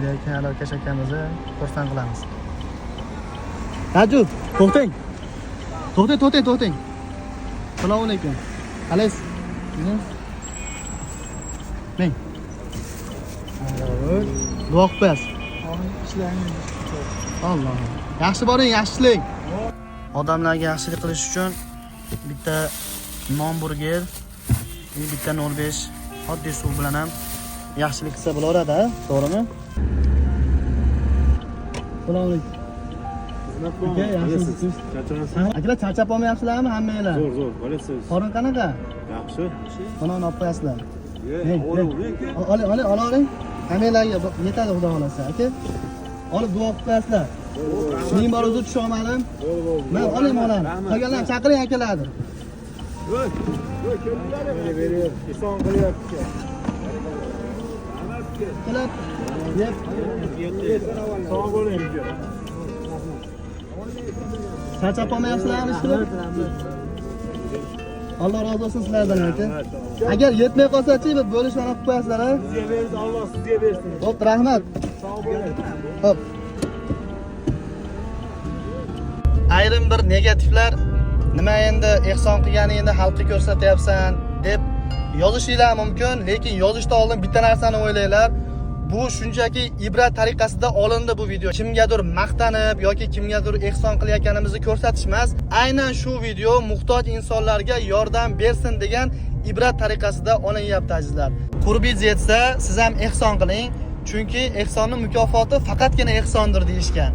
kelayotgan Alokash akamizni xursand qilamiz. Raju, to'xtang. To'xtang. Assalomu alaykum. Qalaysiz? Ming. Duo qilasiz. Alloh. Yaxshi boring, yaxshi ishlang. Odamlarga yaxshilik qilish uchun bitta non burger, bitta 05 oddiy suv bilan ham yaxshilik qilsa bo'laveradi, to'g'rimi? Assalomu alaykum. Aka, yaxshimisiz? Akalar charchab olmayapsizlarmi hammanglar? Zo'r, bo'lasiz. Qorin qanaqa? Yaxshi. Qonun olib qo'yasizlar. Oling. Hammanglarga yetadi xudo xolasa, aka. Olib duo qilib qo'yasizlar. Men bor o'zi tusha olmadim. Men oling olam. Qolganlar chaqiring akalarni. Ison qilyapti. Kelib, yeb. Sog' bo'ling. Charchab olmayapsizlarmi ishqilib? Alloh rozi bo'lsin sizlardan aka. Agar yetmay qolsa-chi, bo'lishni olib qo'yasizlar, ha? Sizga bersin, Alloh sizga bersin. Xo'p, rahmat. Sog' bo'ling. Xo'p. Ayrim bir negativlar nima endi ehson qilganing endi xalqqa ko'rsatyapsan deb yozishinglar mumkin, lekin yozishdan oldin bitta narsani o'ylanglar. Bu shunchaki ibrat tariqasida olindi bu video. Kimgadir maqtanib yoki kimgadir ehson qilayotganimizni ko'rsatish emas. Aynan shu video muhtoj insonlarga yordam bersin degan ibrat tariqasida olinyapti azizlar. Qurbingiz yetsa, siz ham ehson qiling, chunki ehsonning mukofoti faqatgina ehsondir deyishgan.